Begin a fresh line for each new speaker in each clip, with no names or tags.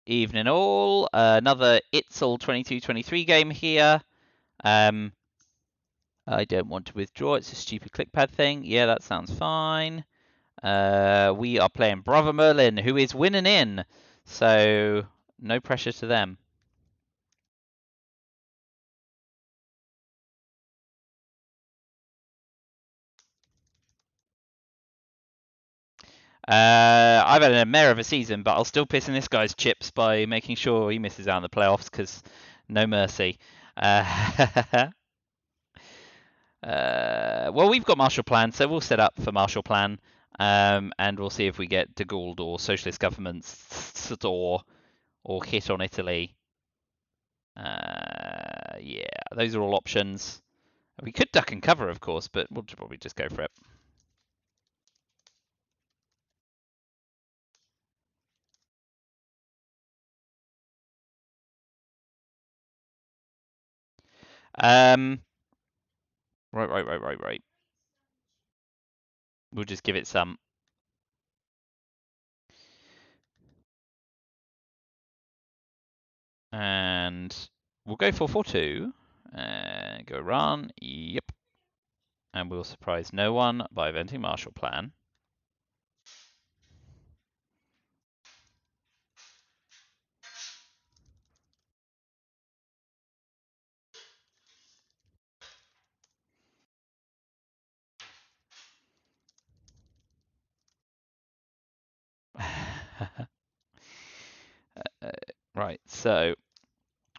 Evening all. Another ITSL 22-23 game here. I don't want to withdraw. It's a stupid clickpad thing. Yeah, that sounds fine. We are playing Brother Merlin, who is winning in. So no pressure to them. I've had a mare of a season, but I'll still piss in this guy's chips by making sure he misses out on the playoffs, because no mercy. Well, we've got Marshall Plan, so we'll set up for Marshall Plan, and we'll see if we get de Gaulle or socialist governments or hit on Italy. Yeah, those are all options. We could duck and cover, of course, but we'll probably just go for it. Right. We'll just give it some. And we'll go 4-4-2. And go run. Yep. And we'll surprise no one by inventing Marshall Plan. Right, so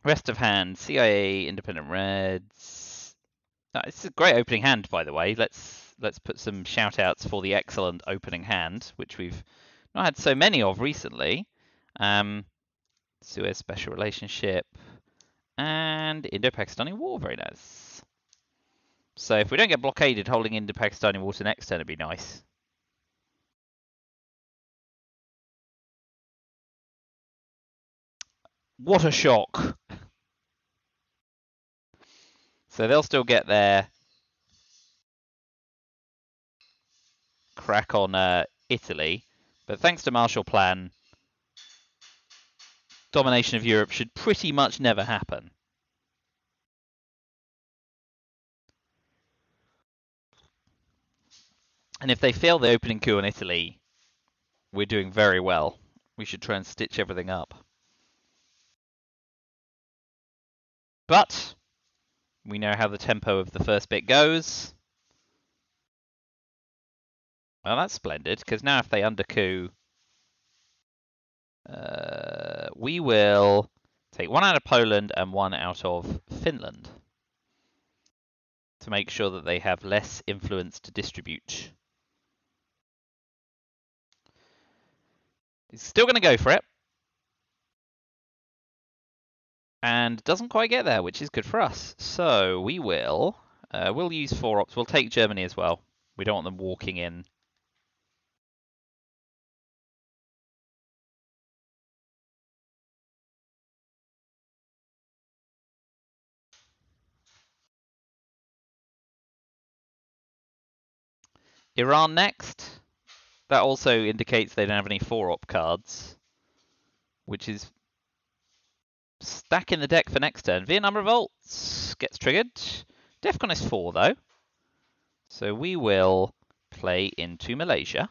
rest of hand, CIA, Independent Reds. It's a great opening hand, by the way. Let's put some shout outs for the excellent opening hand, which we've not had so many of recently. Suez Special Relationship and Indo-Pakistani War, very nice. So if we don't get blockaded holding Indo-Pakistani War to next turn, it'd be nice. What a shock! So they'll still get their crack on Italy, but thanks to Marshall Plan, domination of Europe should pretty much never happen. And if they fail the opening coup on Italy, we're doing very well. We should try and stitch everything up. But we know how the tempo of the first bit goes. Well, that's splendid, because now if they under-coup, we will take one out of Poland and one out of Finland to make sure that they have less influence to distribute. He's still going to go for it. And doesn't quite get there, which is good for us. So we will, we'll use 4 ops. We'll take Germany as well. We don't want them walking in. Iran next. That also indicates they don't have any 4-op cards, which is stacking the deck for next turn. Vietnam Revolts gets triggered. Defcon is 4 though. So we will play into Malaysia.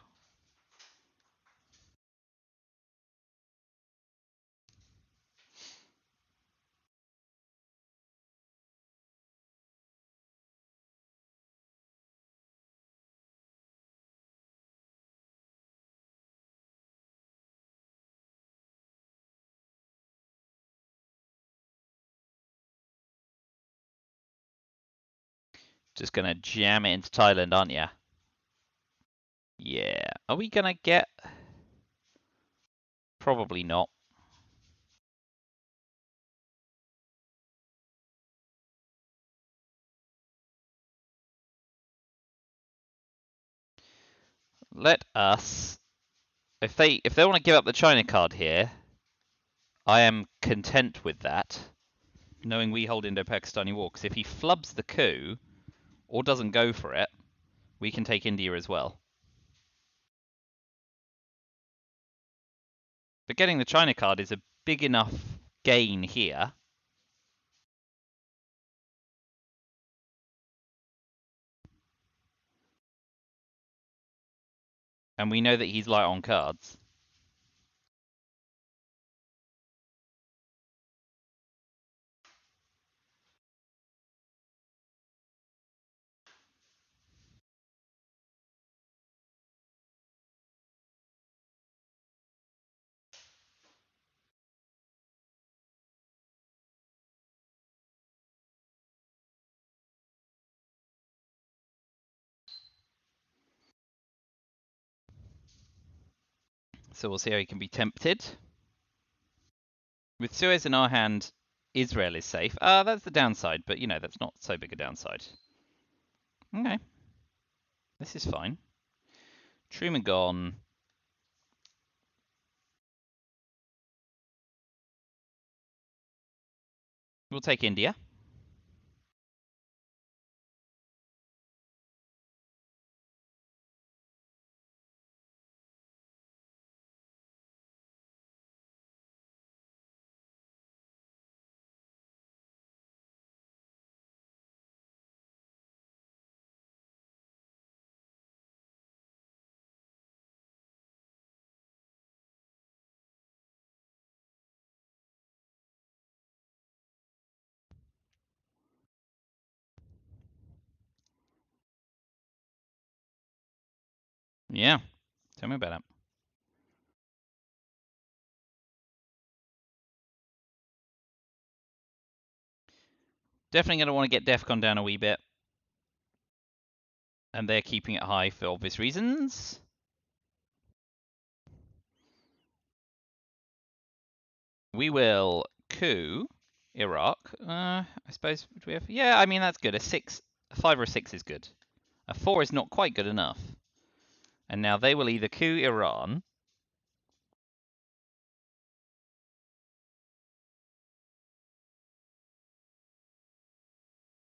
Just going to jam it into Thailand, aren't ya? Yeah. Are we going to get... Probably not. Let us... If they want to give up the China card here, I am content with that, knowing we hold Indo-Pakistani War, because if he flubs the coup, or doesn't go for it, we can take India as well. But getting the China card is a big enough gain here. And we know that he's light on cards. So we'll see how he can be tempted. With Suez in our hand, Israel is safe. That's the downside, but you know, that's not so big a downside. Okay. This is fine. Truman gone. We'll take India. Yeah. Tell me about it. Definitely going to want to get DEFCON down a wee bit. And they're keeping it high for obvious reasons. We will coup Iraq. I suppose, do we have... Yeah, I mean, that's good. A 5 or a 6 is good. A 4 is not quite good enough. And now they will either coup Iran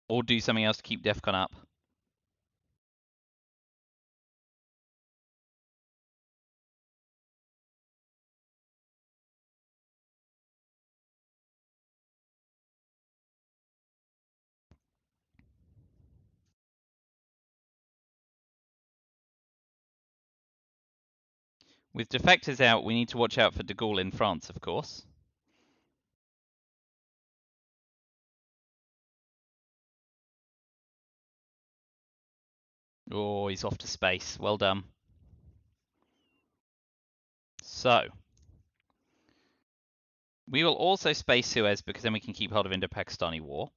or do something else to keep DEFCON up. With defectors out, we need to watch out for de Gaulle in France, of course. Oh, he's off to space. Well done. So, we will also space Suez because then we can keep hold of Indo-Pakistani war.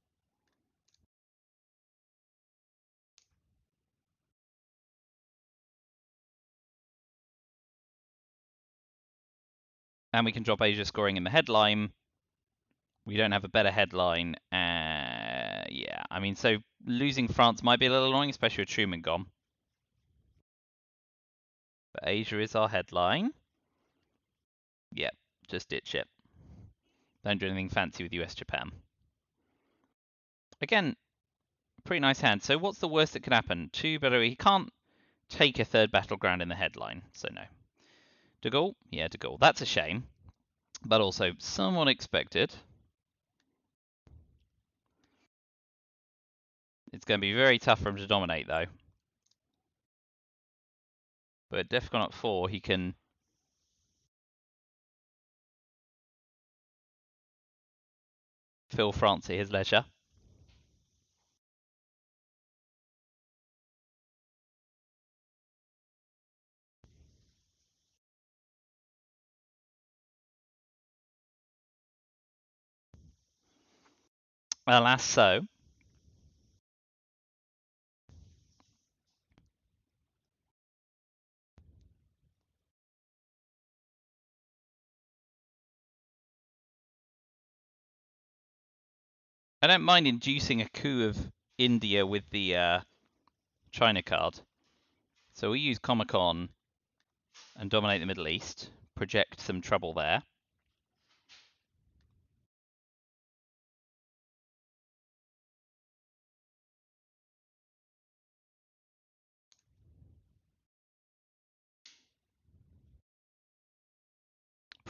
And we can drop Asia scoring in the headline. We don't have a better headline. Yeah, I mean, so losing France might be a little annoying, especially with Truman gone. But Asia is our headline. Yep, just ditch it. Don't do anything fancy with US-Japan. Again, pretty nice hand. So what's the worst that could happen? He can't take a third battleground in the headline, so no. De Gaulle? Yeah, De Gaulle. That's a shame, but also somewhat expected. It's going to be very tough for him to dominate, though. But DEFCON at 4, he can fill France at his leisure. Alas so. I don't mind inducing a coup of India with the China card. So we use Comic-Con and dominate the Middle East, project some trouble there.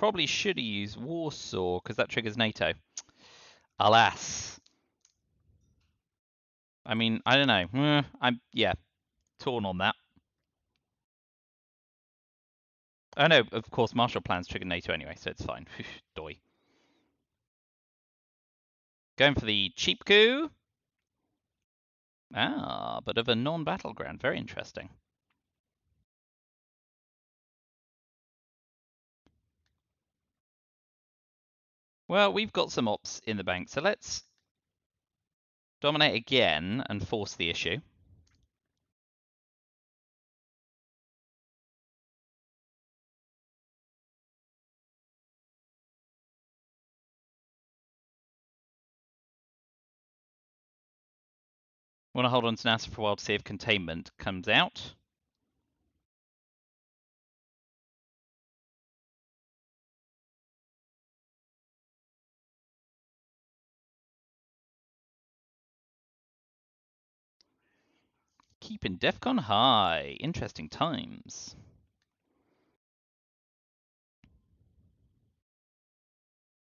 Probably should have used Warsaw because that triggers NATO. Alas. I mean, I don't know. I'm torn on that. Oh no, of course Marshall plans trigger NATO anyway, so it's fine. Doy. Going for the cheap coup. Ah, but of a non-battleground. Very interesting. Well, we've got some ops in the bank, so let's dominate again and force the issue. Want to hold on to NASA for a while to see if containment comes out. Keeping DEFCON high. Interesting times.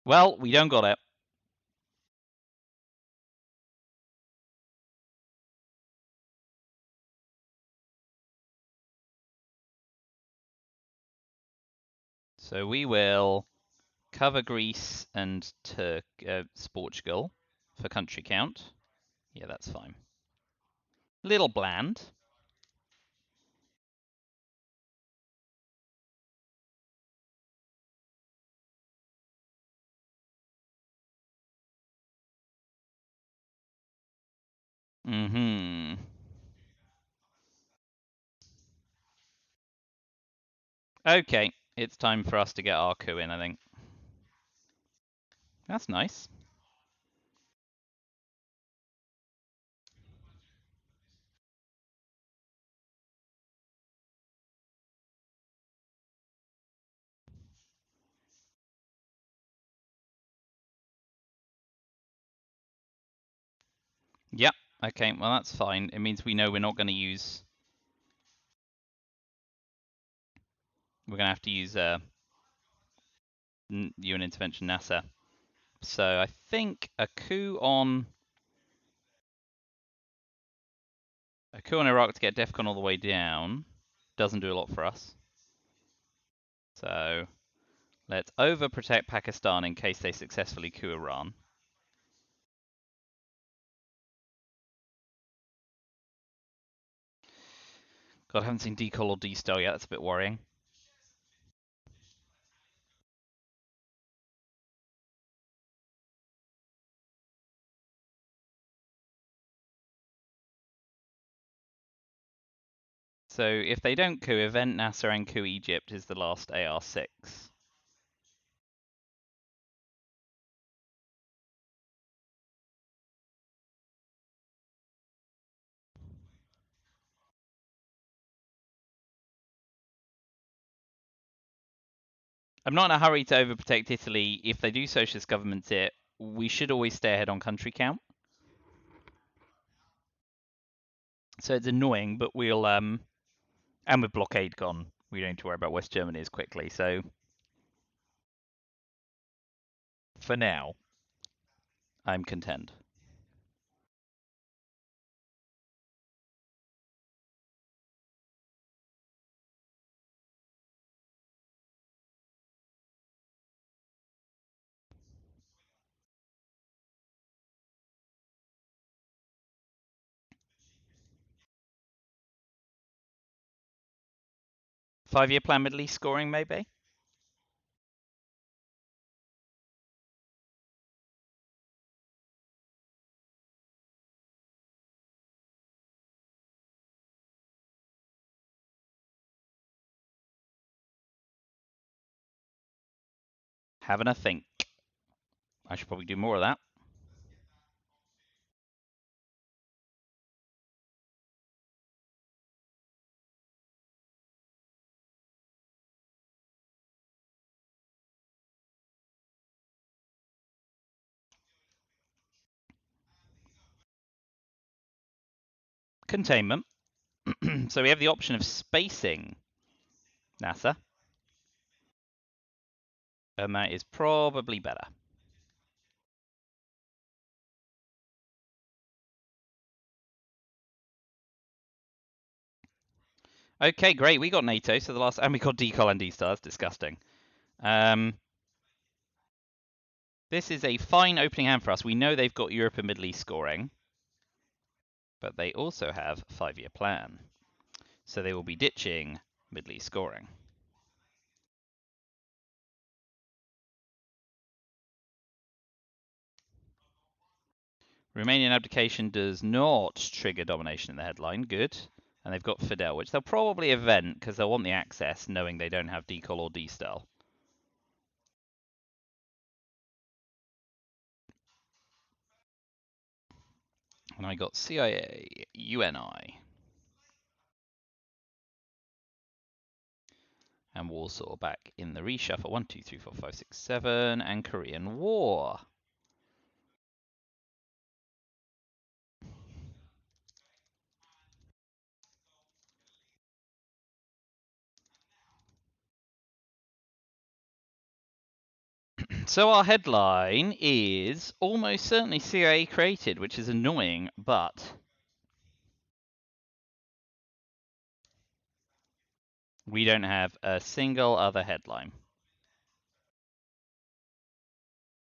Well, we don't got it. So we will cover Greece and Portugal for country count. Yeah, that's fine. Little bland. Mm-hmm. Okay, it's time for us to get our coup in, I think. That's nice. Yep. Okay, well that's fine. It means we know we're not going to use... We're going to have to use UN Intervention NASA. So I think a coup on Iraq to get DEFCON all the way down doesn't do a lot for us. So let's overprotect Pakistan in case they successfully coup Iran. God, I haven't seen Decol or D-Star yet. That's a bit worrying. So if they don't coup, Event NASA and coup Egypt is the last AR6. I'm not in a hurry to overprotect Italy. If they do socialist governments it, we should always stay ahead on country count. So it's annoying, but we'll and with blockade gone, we don't need to worry about West Germany as quickly. So for now, I'm content. Five-year plan Middle East scoring, maybe? Having a think. I should probably do more of that. Containment. So we have the option of spacing NASA. And that is probably better. Okay, great. We got NATO, so the last, and we got Decol and D-Star. That's disgusting. This is a fine opening hand for us. We know they've got Europe and Middle East scoring, but they also have 5-year plan. So they will be ditching Middle East scoring. Romanian abdication does not trigger domination in the headline. Good. And they've got Fidel, which they'll probably event because they'll want the access, knowing they don't have Decol or D-Stel. And I got CIA, UNI, and Warsaw back in the reshuffle. 1, 2, 3, 4, 5, 6, 7, and Korean War. So our headline is almost certainly CIA created, which is annoying, but we don't have a single other headline.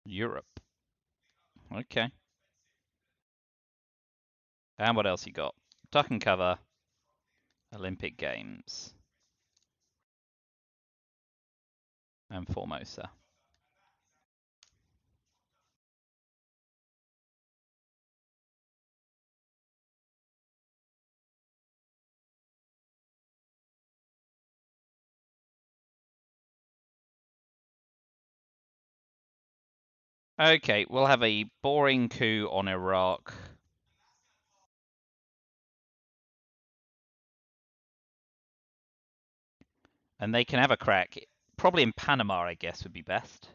Europe. Okay. And what else you got? Duck and cover. Olympic Games. And Formosa. Okay, we'll have a boring coup on Iraq. And they can have a crack. Probably in Panama, I guess, would be best.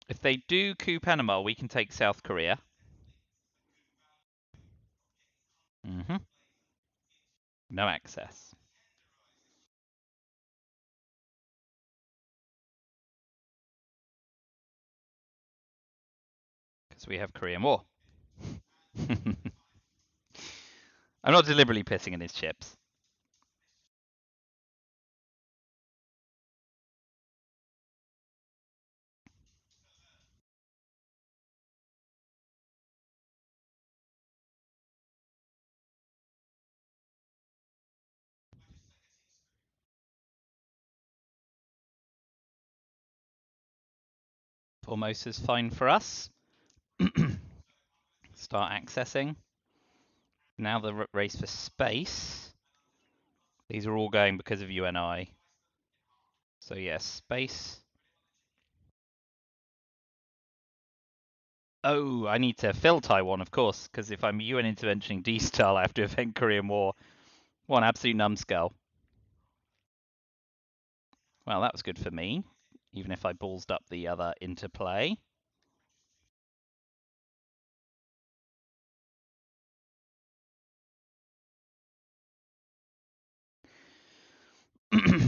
If they do coup Panama, we can take South Korea. Mm-hmm. No access. Because we have Korean War. I'm not deliberately pissing in his chips. Formosa's fine for us. Start accessing. Now the race for space. These are all going because of UNI. So yes, space. Oh, I need to fill Taiwan, of course, because if I'm UN interventioning D-Style, I have to event Korean War. What an absolute numbskull. Well, that was good for me, even if I ballsed up the other interplay.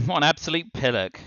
What an absolute pillock.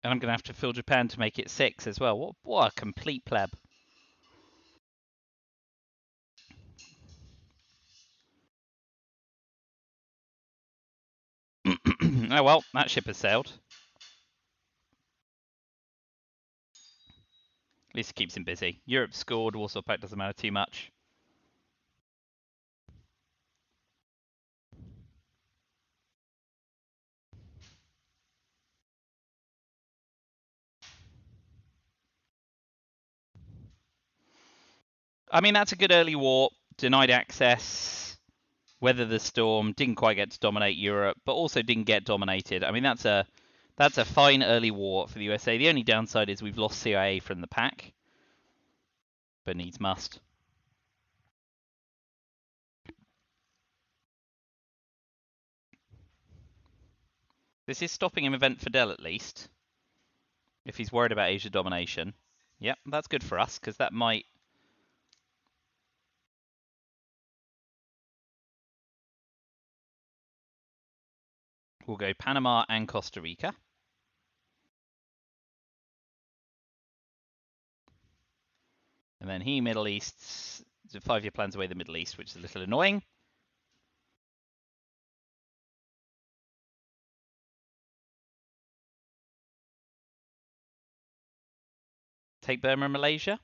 And I'm going to have to fill Japan to make it 6 as well. What a complete pleb. Oh well, that ship has sailed. At least it keeps him busy. Europe scored, Warsaw Pact doesn't matter too much. I mean, that's a good early war. Denied access, weather the storm, didn't quite get to dominate Europe, but also didn't get dominated. I mean, that's a fine early war for the USA. The only downside is we've lost CIA from the pack, but needs must. This is stopping him event Fidel at least, if he's worried about Asia domination. Yep, that's good for us, because that might... We'll go Panama and Costa Rica. And then he Middle East, the 5-year plans away the Middle East, which is a little annoying. Take Burma and Malaysia.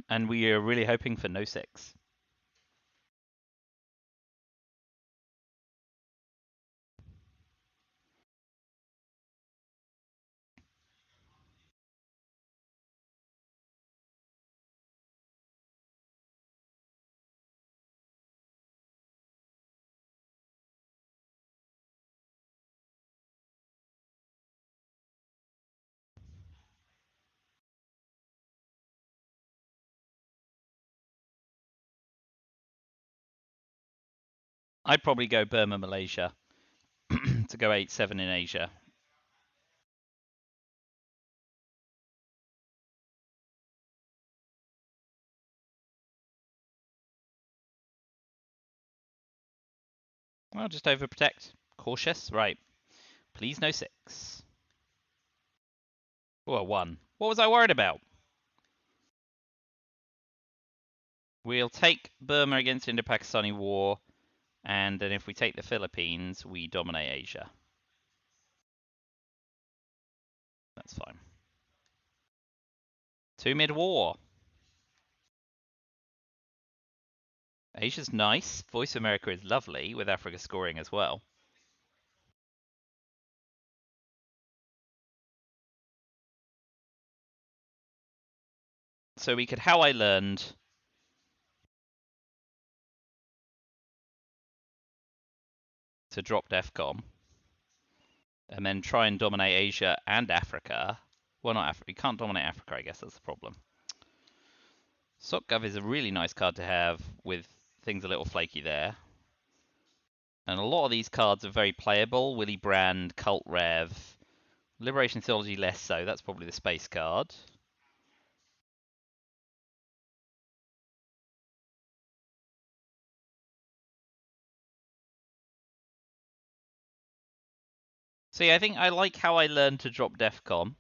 And we are really hoping for no 6. I'd probably go Burma, Malaysia to go 8-7 in Asia. Well, just overprotect. Cautious, right. Please no 6. Oh, 1. What was I worried about? We'll take Burma against Indo-Pakistani war, and then if we take the Philippines, we dominate Asia. That's fine. 2 mid-war. Asia's nice. Voice of America is lovely, with Africa scoring as well. So we could How I Learned to drop DEFCON, and then try and dominate Asia and Africa. Well, not Africa. You can't dominate Africa, I guess that's the problem. SocGov is a really nice card to have with things a little flaky there. And a lot of these cards are very playable. Willy Brand, Cult Rev, Liberation Theology less so. That's probably the space card. See, I think I like How I Learned to drop DEFCON,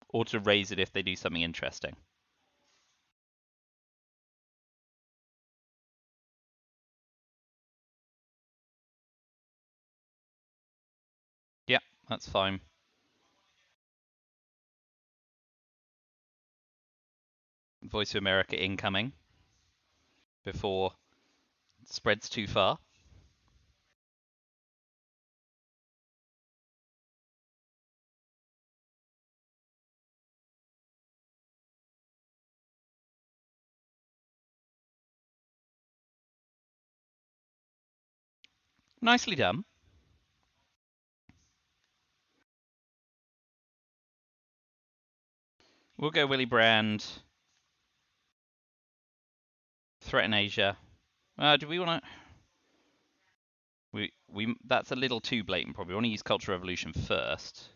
or to raise it if they do something interesting. Yeah, that's fine. Voice of America incoming before it spreads too far. Nicely done. We'll go Willy Brand. Threaten Asia. Do we want to... We that's a little too blatant. Probably we want to use Cultural Revolution first.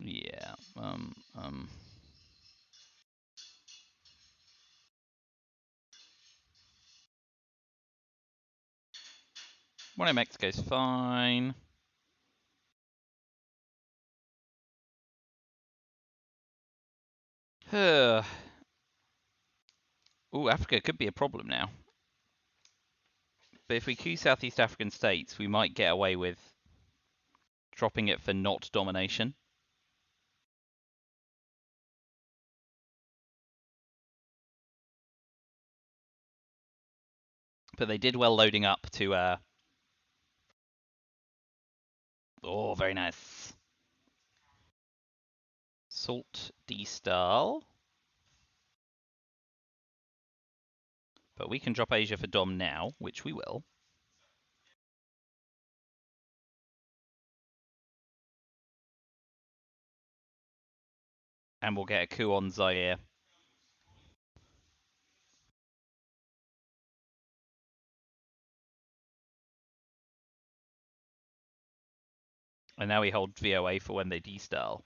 Yeah. One in Mexico's fine. Ooh, Africa could be a problem now. But if we coup Southeast African states, we might get away with dropping it for not domination. But they did well loading up to... Oh, very nice. Salt D-Style. But we can drop Asia for Dom now, which we will. And we'll get a coup on Zaire. And now we hold VOA for when they D-Style.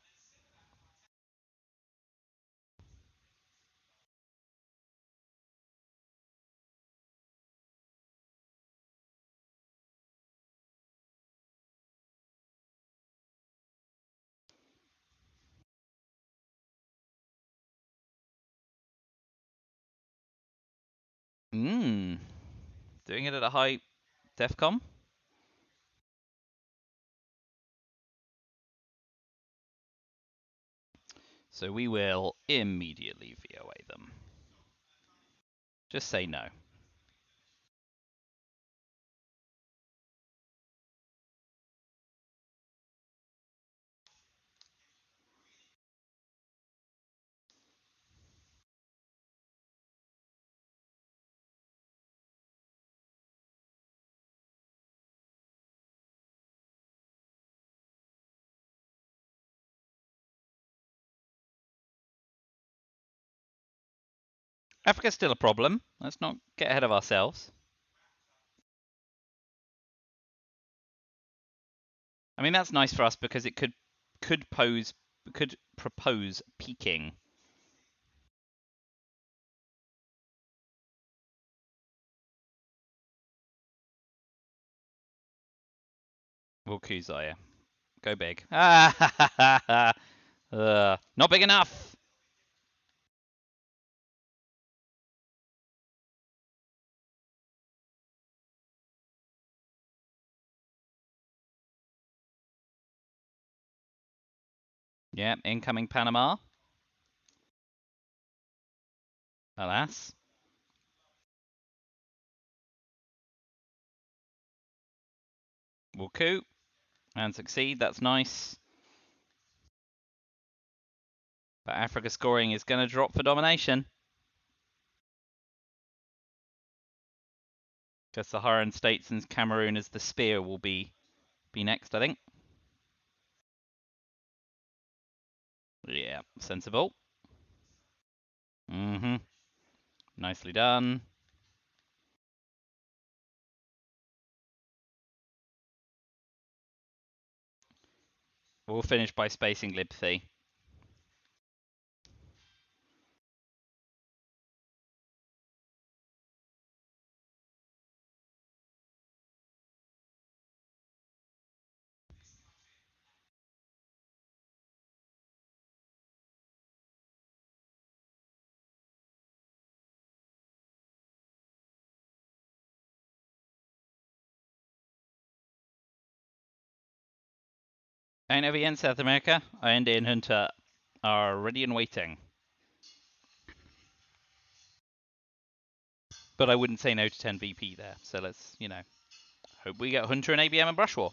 Doing it at a high DEFCON. So we will immediately VOA them. Just say no. Africa's still a problem. Let's not get ahead of ourselves. I mean, that's nice for us because it could propose peaking. We'll coup Zaire. Go big. Not big enough. Yeah, incoming Panama. Alas. We'll coup and succeed. That's nice. But Africa scoring is going to drop for domination. Because Saharan states and Cameroon as the spear will be next, I think. Yeah, sensible. Nicely done. We'll finish by spacing libc. Ain't over in South America. Andy and Hunter are ready and waiting. But I wouldn't say no to 10 VP there. So let's, hope we get Hunter and ABM and Brush War.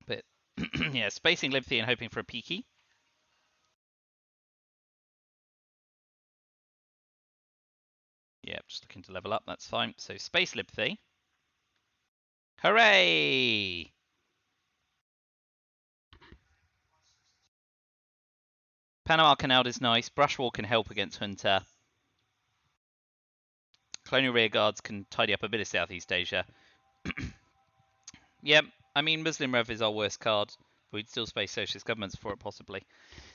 But yeah, spacing libc and hoping for a peaky. Yeah, just looking to level up. That's fine. So space libc. Hooray! Panama Canal is nice. Brush War can help against Hunter. Colonial Rearguards can tidy up a bit of Southeast Asia. Yep, I mean, Muslim Rev is our worst card. We'd still space socialist governments for it, possibly.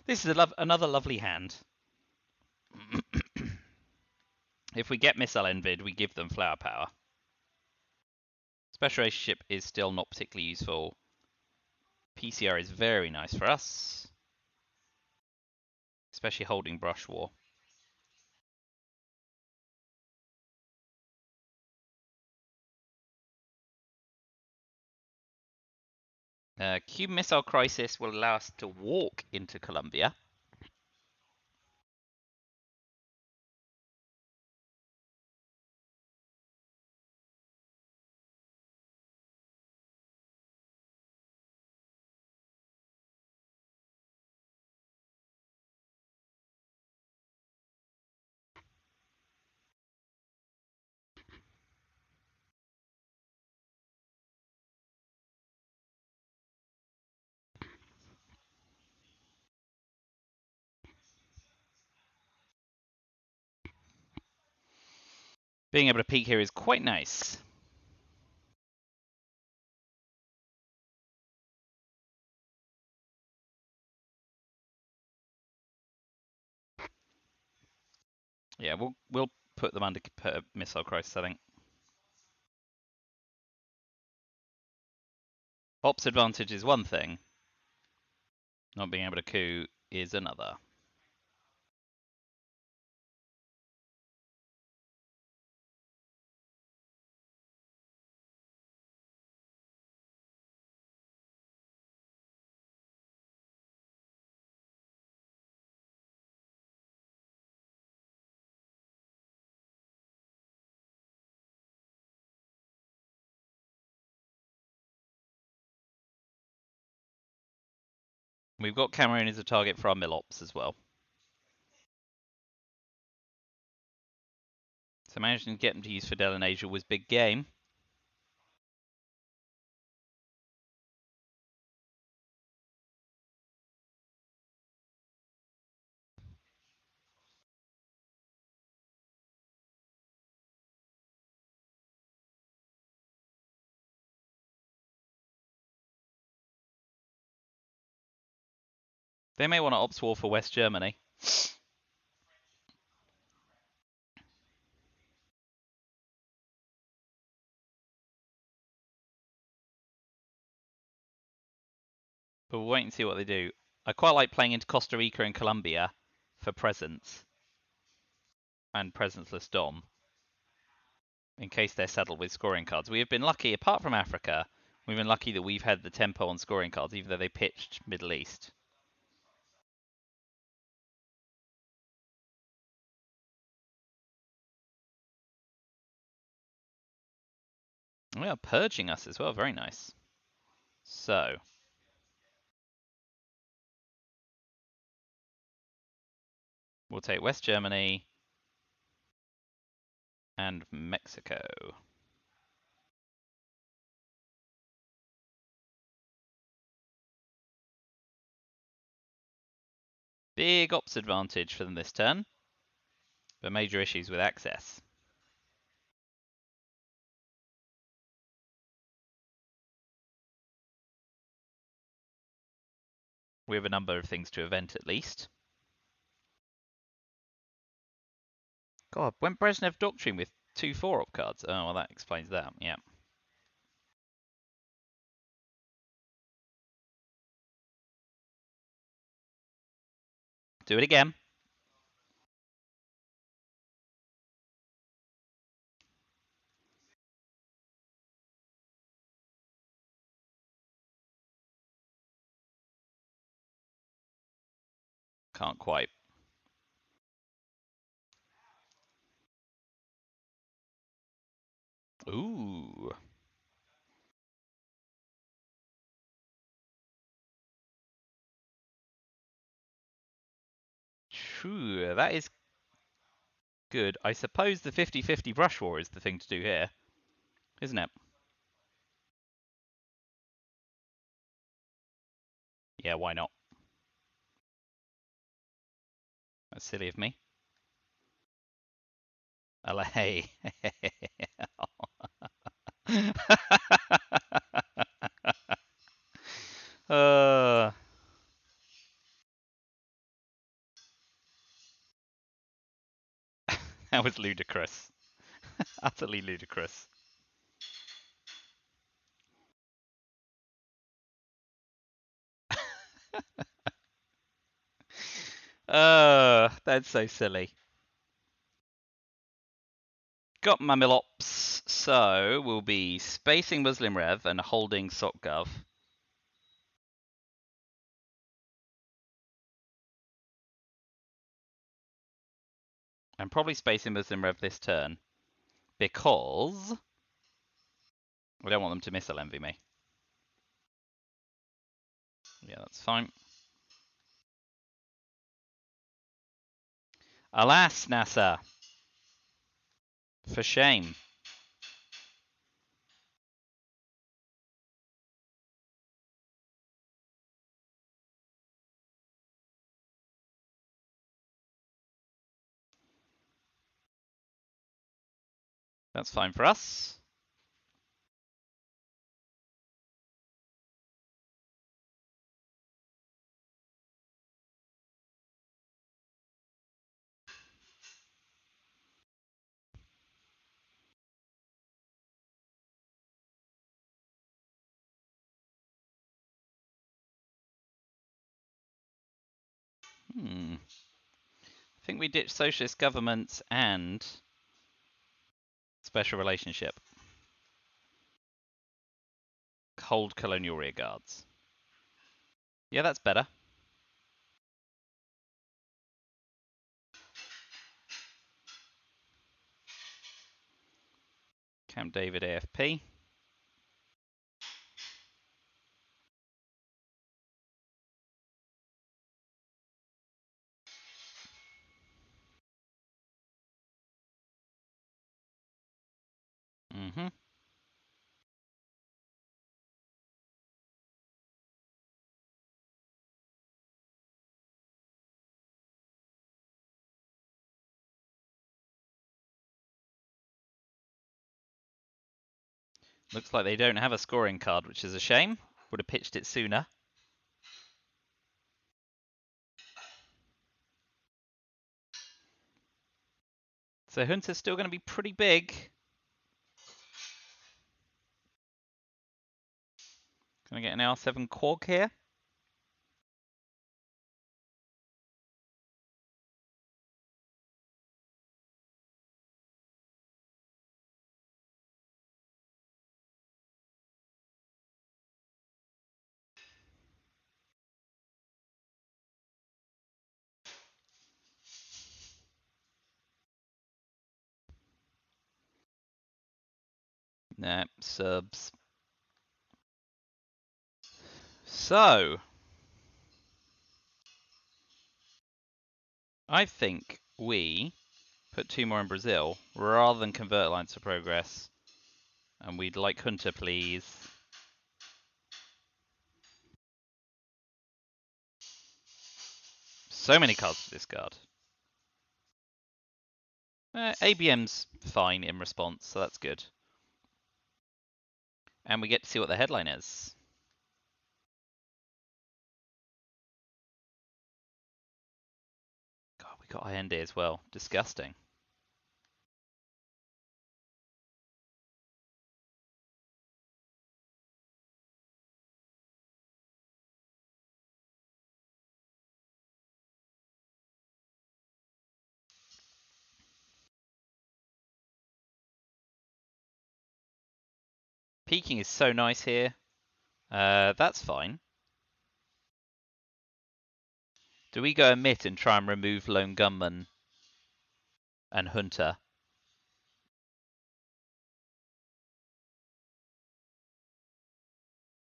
This is another lovely hand. If we get missile envid, we give them flower power. Special relationship is still not particularly useful. PCR is very nice for us, especially holding brush war. Cube Missile Crisis will allow us to walk into Colombia. Being able to peek here is quite nice. Yeah, we'll put them under missile crisis, I think. Ops advantage is one thing. Not being able to coup is another. We've got Cameroon as a target for our mill-ops as well. So managing to get them to use Fidel in Asia was big game. They may want to ops war for West Germany. But we'll wait and see what they do. I quite like playing into Costa Rica and Colombia for presence and presenceless Dom in case they're saddled with scoring cards. We have been lucky, apart from Africa, we've been lucky that we've had the tempo on scoring cards, even though they pitched Middle East. We are purging us as well, very nice. So, we'll take West Germany and Mexico. Big ops advantage for them this turn, but major issues with access. We have a number of things to event at least. God, went Brezhnev Doctrine with 2 4-op cards. Oh, well, that explains that, yeah. Do it again. Can't quite. Ooh. True, that is good. I suppose the 50-50 brush war is the thing to do here, isn't it? Yeah, why not? That's silly of me. LA. uh, that was ludicrous. Utterly ludicrous. That's so silly. Got Mamilops, so we'll be spacing Muslim Rev and holding SocGov. I'm probably spacing Muslim Rev this turn because I don't want them to missile envy me. Yeah, that's fine. Alas, NASA. For shame. That's fine for us. I think we ditch socialist governments and special relationship. Hold colonial rearguards. Yeah, that's better. Camp David AFP. Looks like they don't have a scoring card, which is a shame. Would have pitched it sooner. So Hunter's still going to be pretty big. Can I get an R7 Quag here? Nah, subs. So, I think we put 2 more in Brazil rather than convert lines of progress. And we'd like Hunter, please. So many cards to discard. ABM's fine in response, so that's good. And we get to see what the headline is. God, we got IND as well. Disgusting. Peaking is so nice here. That's fine. Do we go emit and try and remove Lone Gunman and Hunter?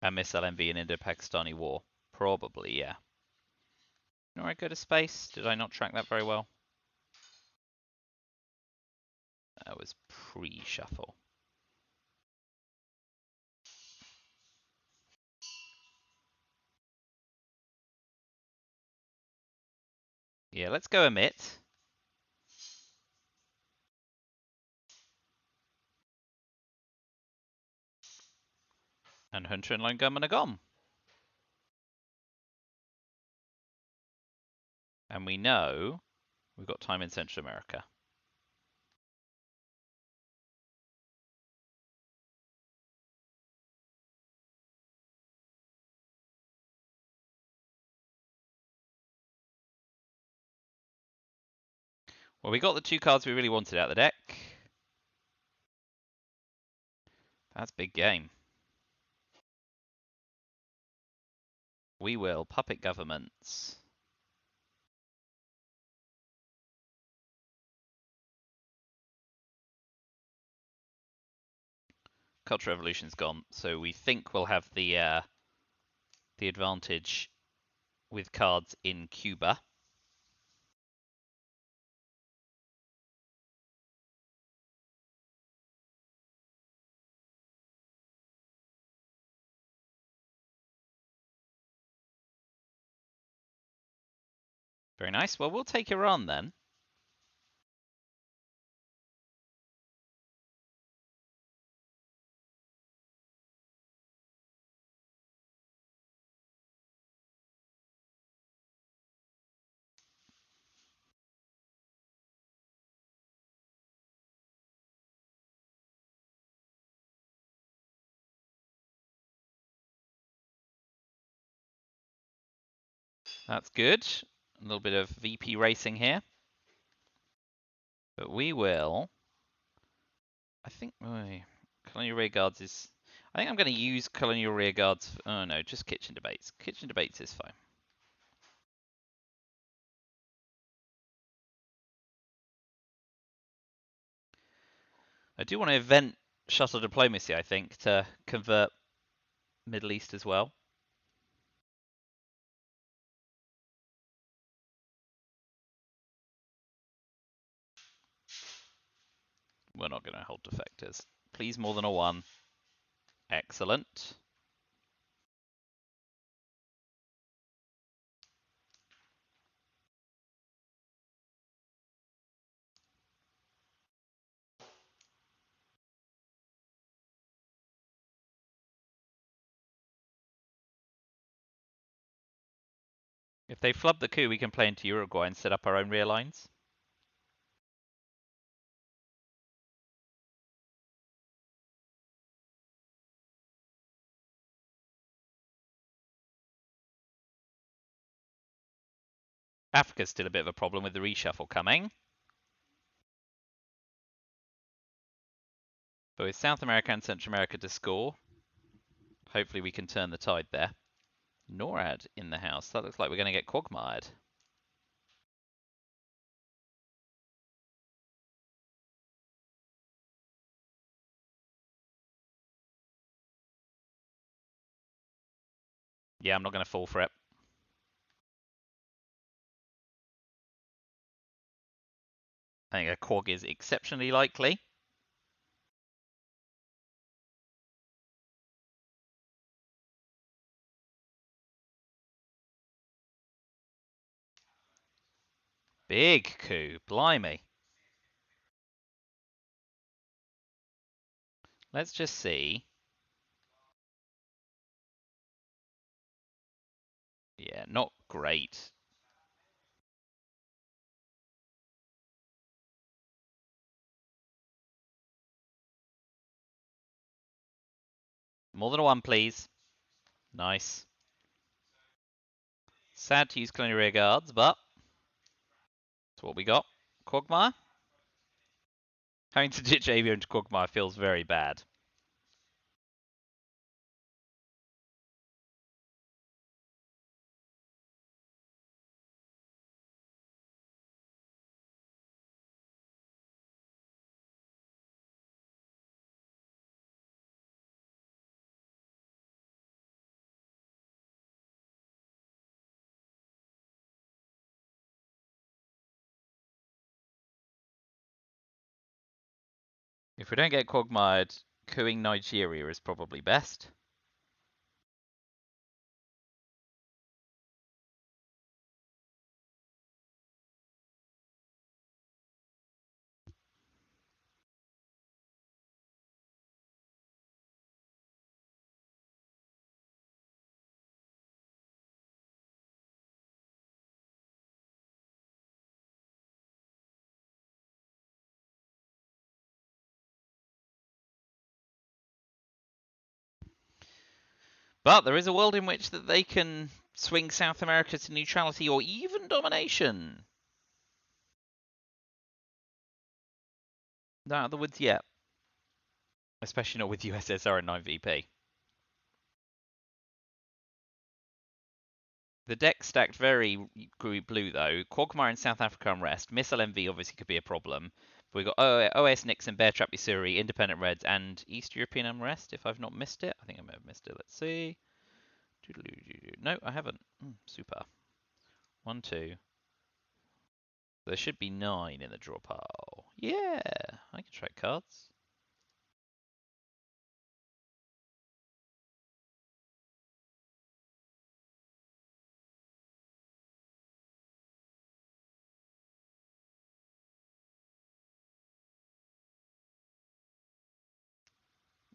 And miss LMV in Indo-Pakistani war? Probably, yeah. Alright, go to space. Did I not track that very well? That was pre-shuffle. Yeah, let's go emit. And Hunter and Lone Gunman are gone. And we know we've got time in Central America. Well, we got the 2 cards we really wanted out of the deck. That's big game. We will puppet governments. Cultural Revolution's gone, so we think we'll have the advantage with cards in Cuba. Very nice. Well, we'll take Iran then. That's good. A little bit of VP racing here. But we will... I think... Colonial Rearguards is... I think I'm going to use Colonial Rearguards... Oh no, just Kitchen Debates. Kitchen Debates is fine. I do want to event Shuttle Diplomacy, I think, to convert Middle East as well. We're not going to hold defectors. Please more than a 1. Excellent. If they flub the coup, we can play into Uruguay and set up our own rear lines. Africa's still a bit of a problem with the reshuffle coming. But with South America and Central America to score, hopefully we can turn the tide there. NORAD in the house. That looks like we're going to get quagmired. Yeah, I'm not going to fall for it. I think a quag is exceptionally likely. Big coup, blimey. Let's just see. Yeah, not great. More than a 1, please. Nice. Sad to use Colonial Rearguards, but that's what we got. Quagmire? Having to ditch Avio into Quagmire feels very bad. If we don't get quagmired, cooing Nigeria is probably best. But there is a world in which that they can swing South America to neutrality or even domination. Not out of the woods yet. Especially not with USSR and 9VP. The deck stacked very blue though. Quagmire in South Africa unrest. Missile MV obviously could be a problem. But we got OS Nixon, Bear Trap Missouri, Independent Reds, and East European unrest. If I've not missed it, I think I may have missed it. Let's see. No, I haven't. Super. 1, 2. There should be 9 in the draw pile. Yeah, I can track cards.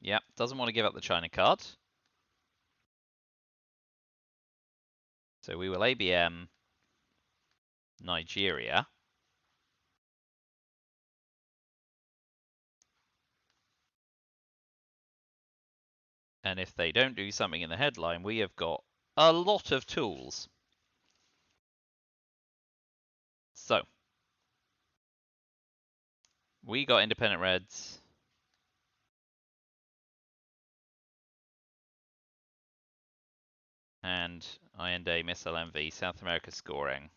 Yeah, doesn't want to give up the China card. So we will ABM Nigeria. And if they don't do something in the headline, we have got a lot of tools. So, we got Independent Reds. And IND Missile MV, South America scoring.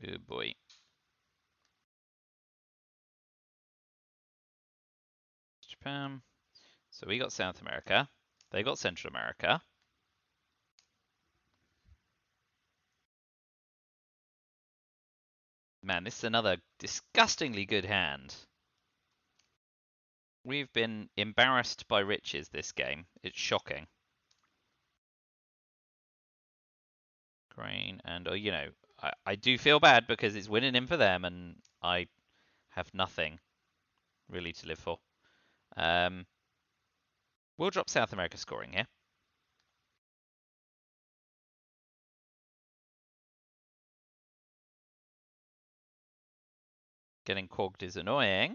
Oh boy. Japan. So we got South America. They got Central America. Man, this is another disgustingly good hand. We've been embarrassed by riches this game. It's shocking. Grain and, you know, I do feel bad because it's winning in for them and I have nothing really to live for. We'll drop South America scoring here. Getting quagged is annoying,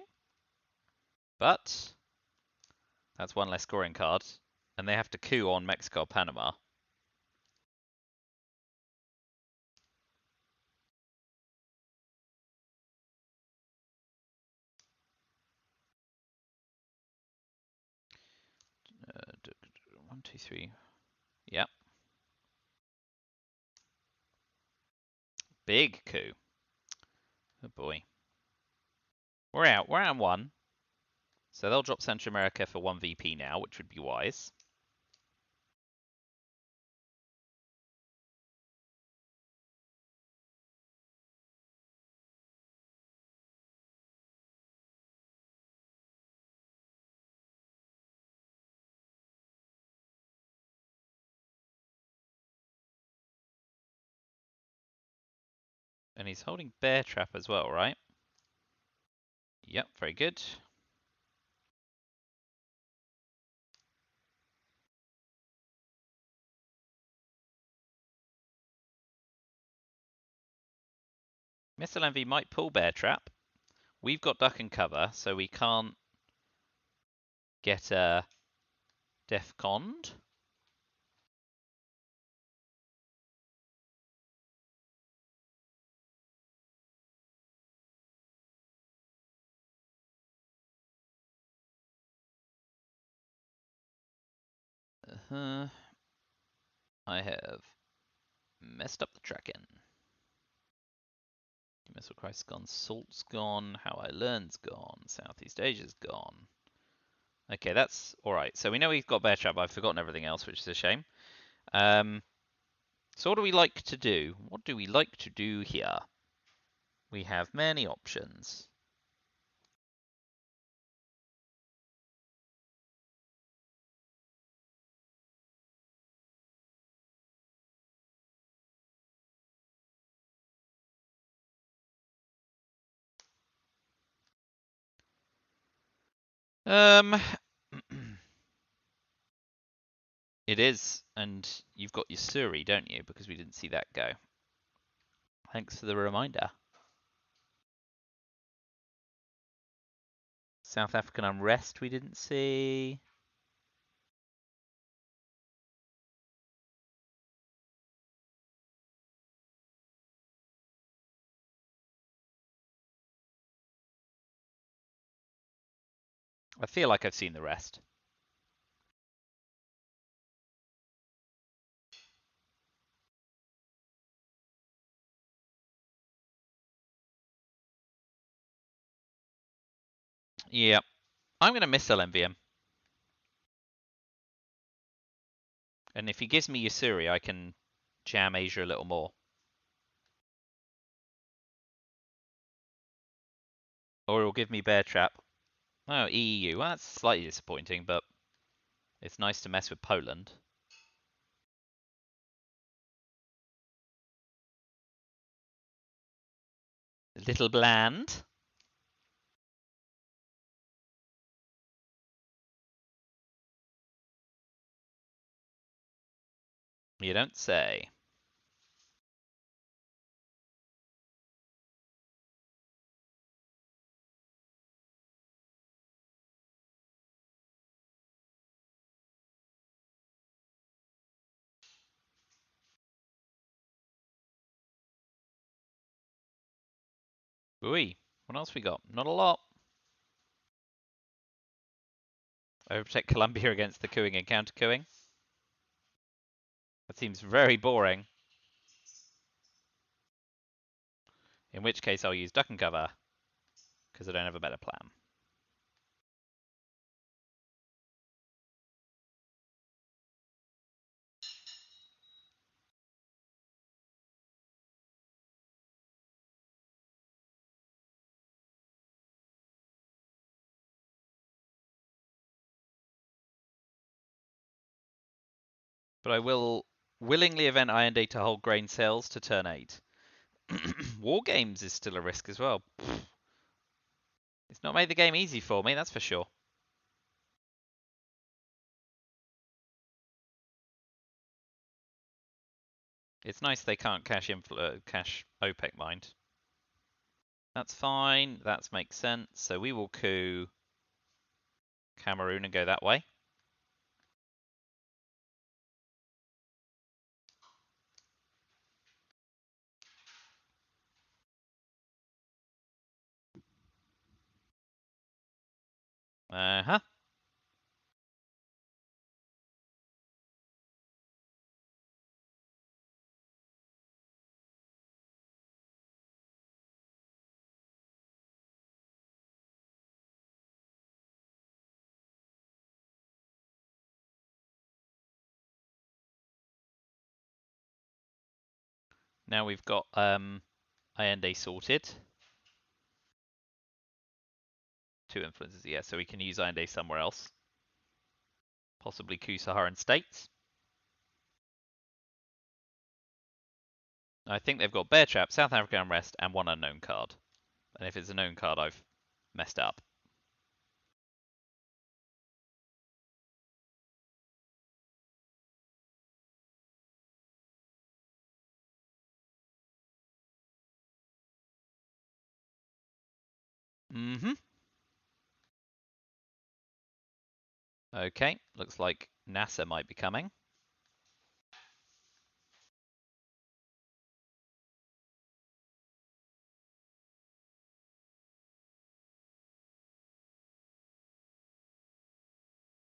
but that's one less scoring card. And they have to coup on Mexico or Panama. Uh, 1, 2, 3. Yep. Big coup. Oh boy. We're out. We're out 1. So they'll drop Central America for 1 VP now, which would be wise. And he's holding Bear Trap as well, right? Yep, very good. Missile Envy might pull Bear Trap. We've got Duck and Cover, so we can't get a Defcond. I have messed up the tracking. Missile Crisis gone, Salt's gone, How I Learn's gone, Southeast Asia's gone. Okay, that's alright. So we know we've got Bear Trap, I've forgotten everything else, which is a shame. So what do we like to do? What do we like to do here? We have many options. It is, and you've got your Suri, don't you? Because we didn't see that go. Thanks for the reminder. South African unrest we didn't see. I feel like I've seen the rest. Yeah, I'm going to miss LMVM. And if he gives me Yasuri, I can jam Asia a little more. Or he'll give me Bear Trap. Oh, EU. Well, that's slightly disappointing, but it's nice to mess with Poland. A little bland. You don't say. Ooh, what else we got? Not a lot. Overprotect Colombia against the cooing and counter-cooing. That seems very boring. In which case I'll use duck and cover, because I don't have a better plan. But I will willingly event Iron Day to hold grain sales to turn 8. War Games is still a risk as well. It's not made the game easy for me, that's for sure. It's nice they can't cash OPEC mind. That's fine. That makes sense. So we will coup Cameroon and go that way. Uh-huh. Now we've got Allende sorted. 2 influences, yeah, so we can use Allende somewhere else. Possibly coup Saharan states. I think they've got Bear Trap, South African Unrest, and 1 unknown card. And if it's a known card, I've messed up. Mm-hmm. Okay, looks like NASA might be coming.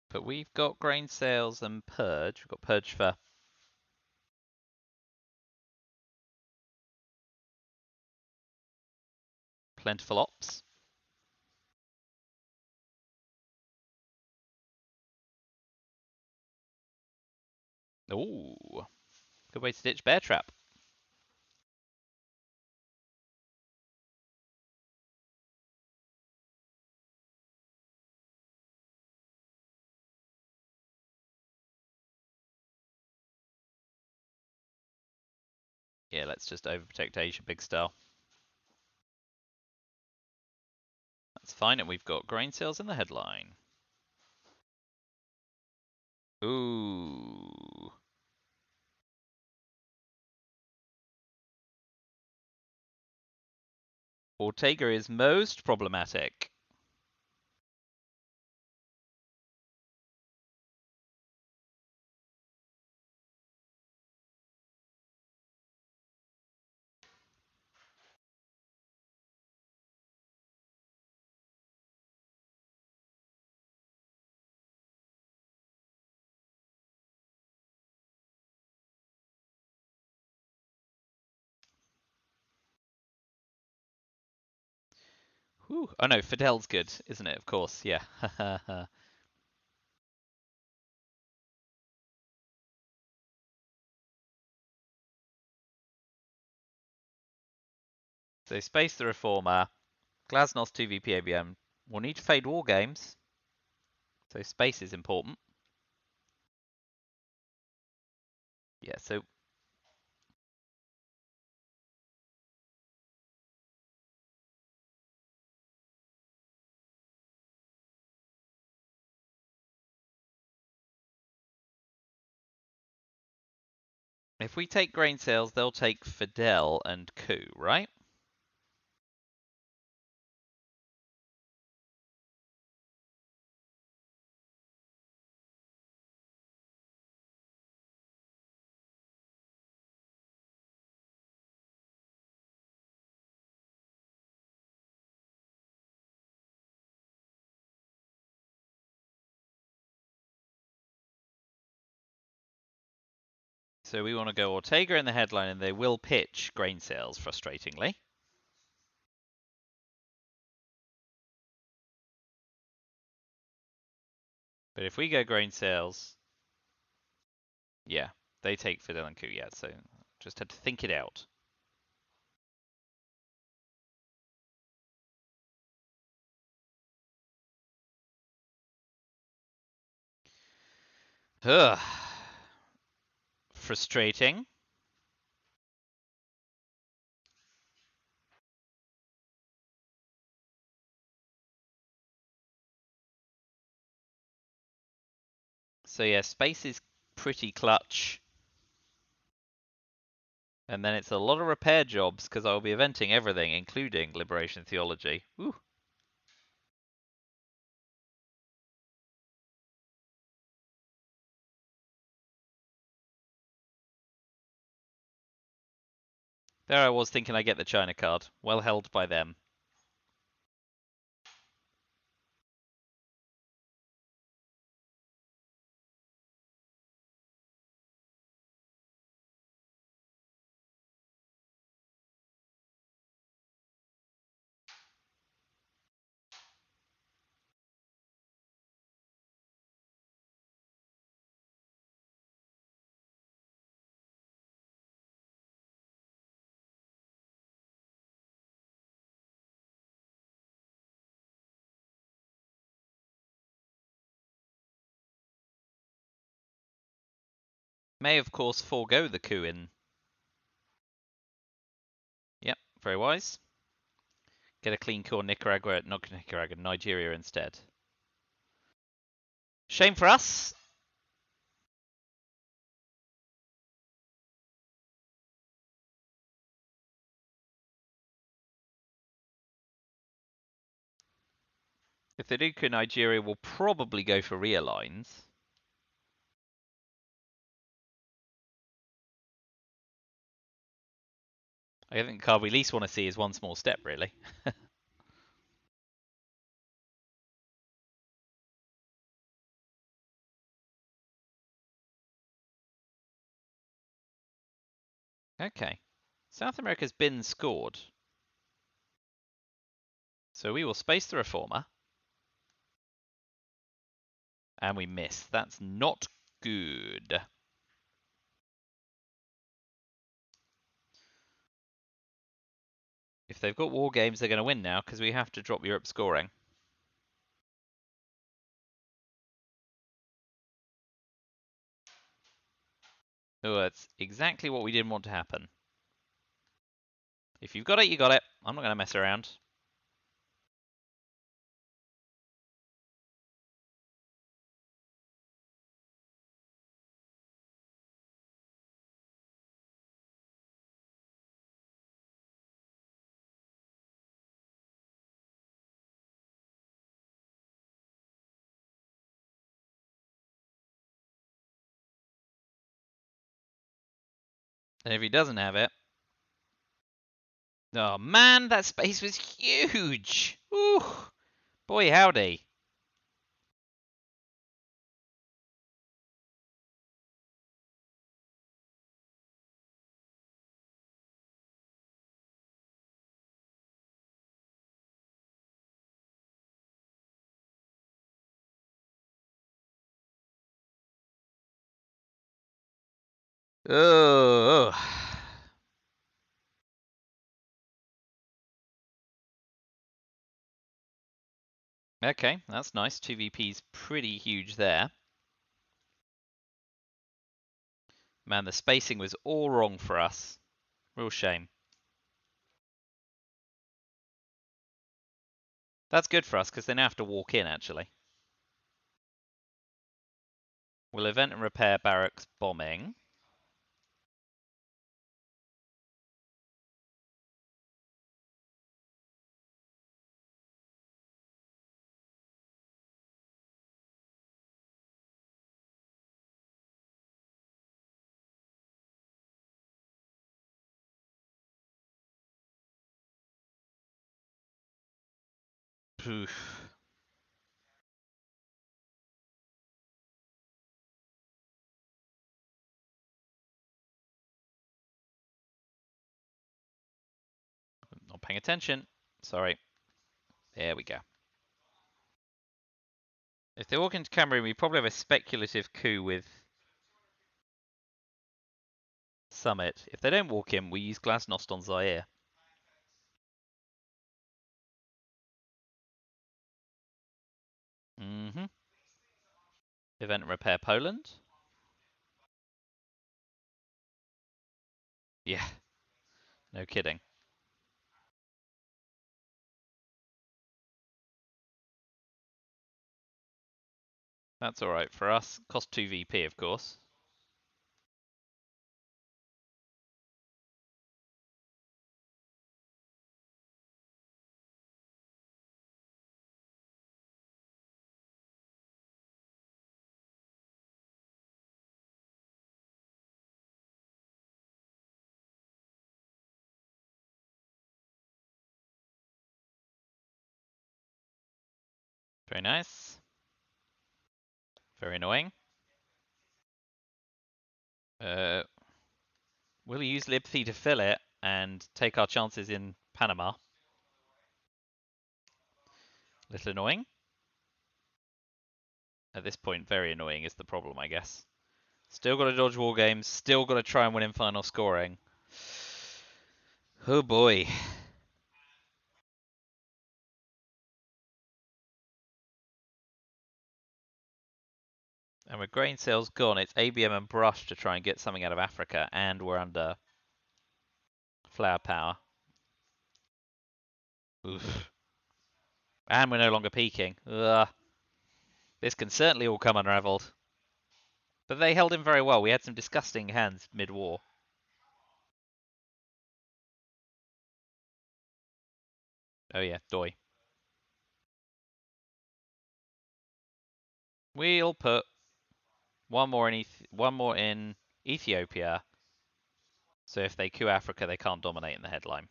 But we've got grain sales and purge. We've got purge for plentiful ops. Ooh, good way to ditch Bear Trap. Yeah, let's just overprotect Asia big style. That's fine, and we've got grain sales in the headline. Ooh. Ortega is most problematic. Whew. Oh no, Fidel's good, isn't it? Of course, yeah. So Space the Reformer, Glasnost 2VP ABM. We'll need to fade war games. So space is important. Yeah, so if we take grain sales, they'll take Fidel and Coup, right? So we want to go Ortega in the headline, and they will pitch grain sales, frustratingly. But if we go grain sales, yeah, they take Fidel and Coup, yeah, so just had to think it out. Ugh. Frustrating. So yeah, space is pretty clutch. And then it's a lot of repair jobs because I'll be eventing everything, including Liberation Theology. Woo. There I was thinking I get the China card. Well held by them. May, of course, forego the coup in. Yep, very wise. Get a clean core Nicaragua, not Nicaragua, Nigeria instead. Shame for us. If they do coup Nigeria, we'll probably go for realigns. I think the card we least want to see is one small step, really. Okay. South America's been scored. So we will space the Reformer. And we miss. That's not good. If they've got war games, they're going to win now because we have to drop Europe scoring. Oh, that's exactly what we didn't want to happen. If you've got it, you got it. I'm not going to mess around. And if he doesn't have it... Oh man, that space was huge! Ooh, boy howdy. Oh. Okay, that's nice. 2VP's pretty huge there. Man, the spacing was all wrong for us. Real shame. That's good for us because they now have to walk in, actually. We'll event and repair barracks bombing. Oof. Not paying attention. Sorry. There we go. If they walk into Cameroon, we probably have a speculative coup with Summit. If they don't walk in, we use Glasnost on Zaire. Mm-hmm. Event and repair Poland. Yeah, no kidding. That's alright for us. Cost 2 VP, of course. Very nice. Very annoying. We'll use libc to fill it and take our chances in Panama. Little annoying. At this point, very annoying is the problem, I guess. Still got to dodge war games. Still got to try and win in final scoring. Oh boy. And with grain sales gone, it's ABM and Brush to try and get something out of Africa, and we're under flour power. Oof. And we're no longer peaking. Ugh. This can certainly all come unraveled. But they held him very well. We had some disgusting hands mid-war. Oh yeah, Doi. We'll put one more in Ethiopia. So if they coup Africa, they can't dominate in the headline.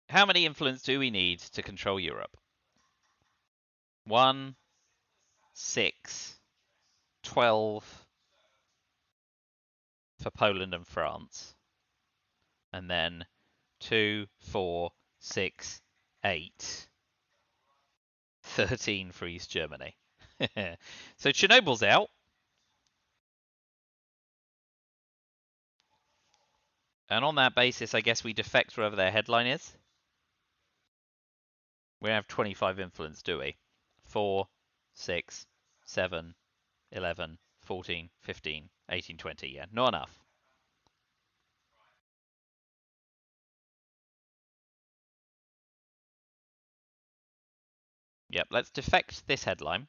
How many influence do we need to control Europe? 1, 6, 12 for Poland and France. And then 2, 4, 6, 8. 13 for East Germany. So Chernobyl's out. And on that basis, I guess we defect wherever their headline is. We have 25 influence, do we? 4, 6, 7, 11, 14, 15, 18, 20. Yeah, not enough. Yep, let's defect this headline.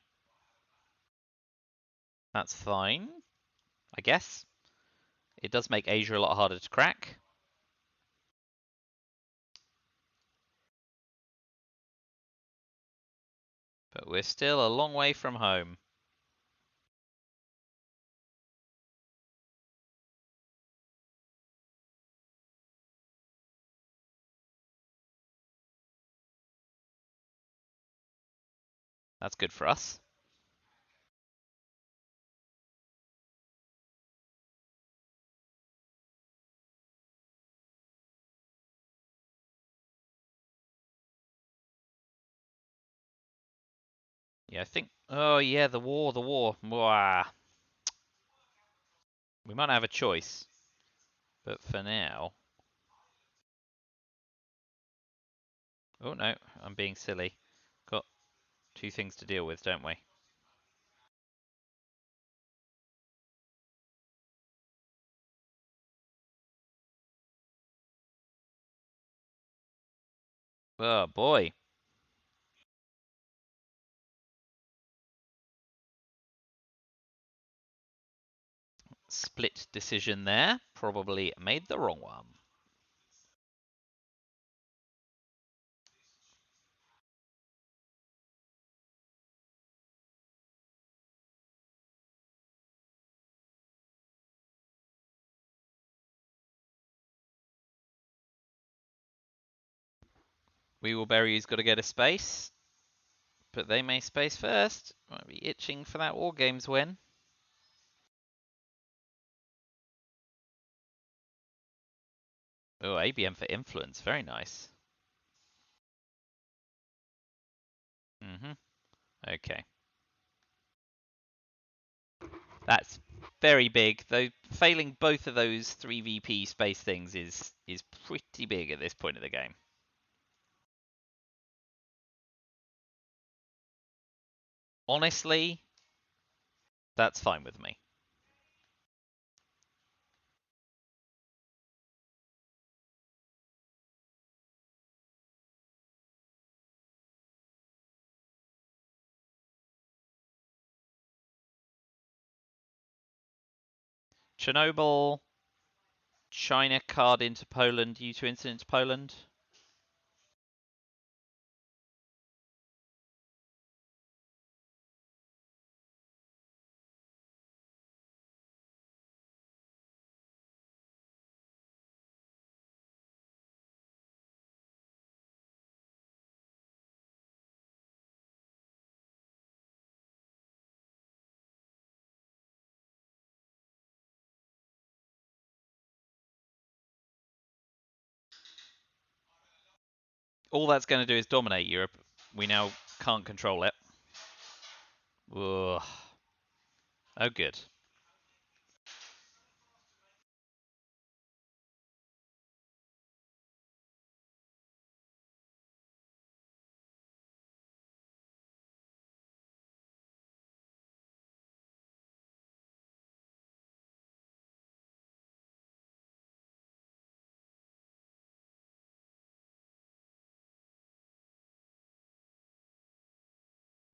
That's fine, I guess. It does make Asia a lot harder to crack. But we're still a long way from home. That's good for us. Yeah, I think. Oh yeah, the war, the war. Mwah. We might have a choice, but for now. Oh no, I'm being silly. Got two things to deal with, don't we? Oh boy. Split decision there. Probably made the wrong one. Weevilberry's got to get a space, but they may space first. Might be itching for that War Games win. Oh, ABM for influence. Very nice. Okay. That's very big. Though failing both of those 3VP space things is pretty big at this point of the game. Honestly, that's fine with me. Chernobyl, China card into Poland, U2 incident to Poland. All that's going to do is dominate Europe. We now can't control it. Ugh. Oh, good.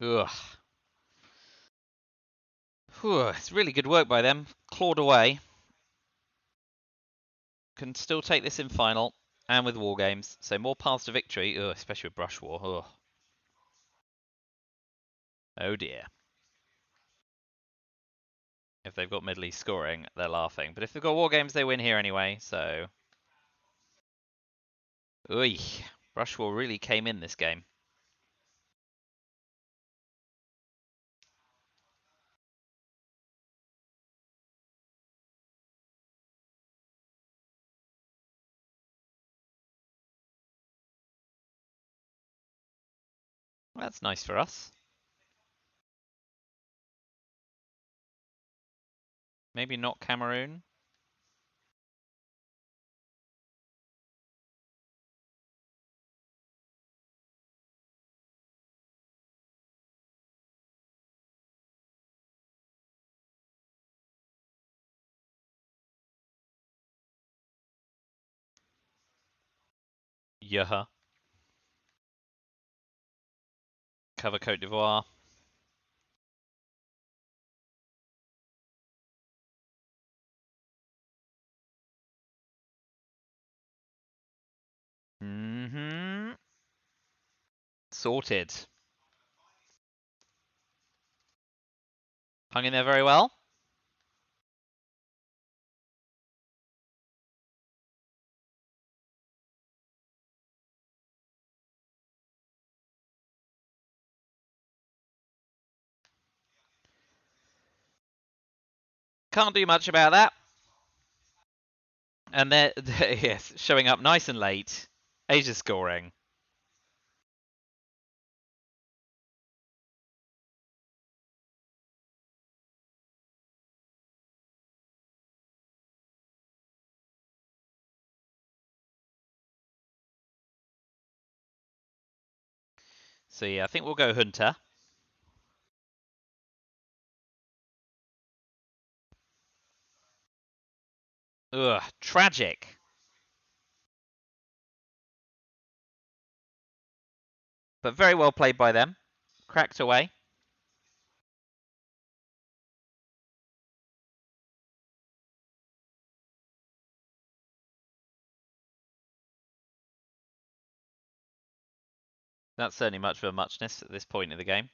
Ugh. Whew, it's really good work by them. Clawed away. Can still take this in final and with War Games. So more paths to victory, ugh, especially with Brush War. Ugh. Oh dear. If they've got Middle East scoring, they're laughing. But if they've got War Games, they win here anyway, so... Ui. Brush War really came in this game. That's nice for us. Maybe not Cameroon. Yuh. Cover Cote d'Ivoire. Mm-hmm. Sorted. Hung in there very well. Can't do much about that. And they're yes, showing up nice and late. Asia scoring. So yeah, I think we'll go Hunter. Ugh, tragic. But very well played by them. Cracked away. That's certainly much of a muchness at this point in the game.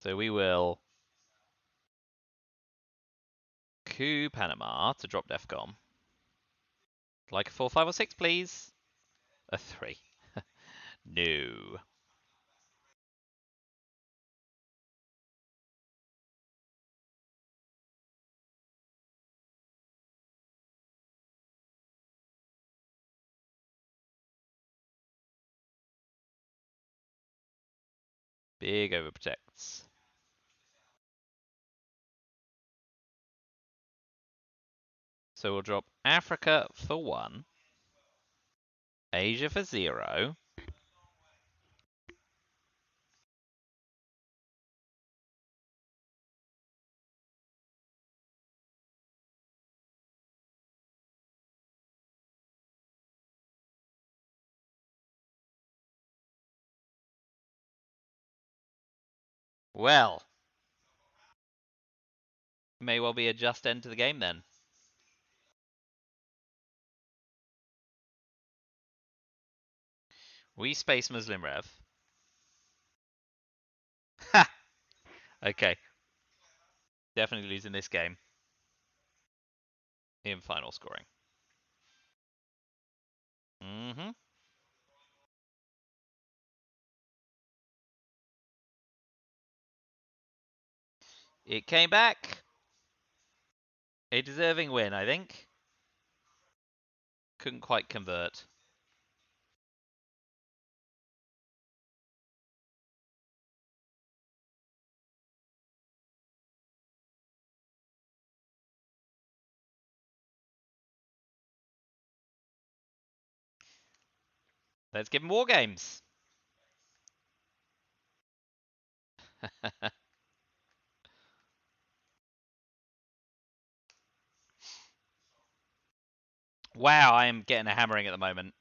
So we will coup Panama to drop Defcom. Like a 4, 5, or 6, please. A 3. No. Big overprotects. So we'll drop Africa for 1. Asia for 0. Well, may well be a just end to the game then. We space Muslim Rev. Ha! Okay. Definitely losing this game. In final scoring. Mm-hmm. It came back. A deserving win, I think. Couldn't quite convert. Let's give him war games. Wow, I am getting a hammering at the moment.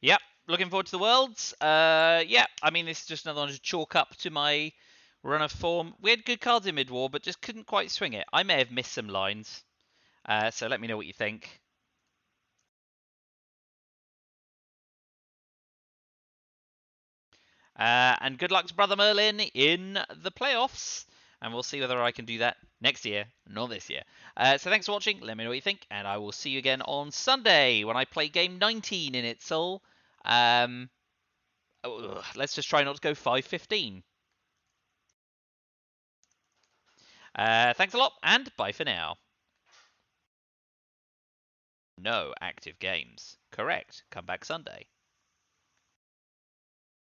Yep, looking forward to the Worlds. Yeah, I mean, this is just another one to chalk up to my run of form. We had good cards in mid-war, but just couldn't quite swing it. I may have missed some lines, so let me know what you think. And good luck to Brother Merlin in the playoffs. And we'll see whether I can do that next year, not this year. So thanks for watching. Let me know what you think. And I will see you again on Sunday when I play game 19 in ITSL. Let's just try not to go 5-15. Thanks a lot, and bye for now. No active games. Correct. Come back Sunday.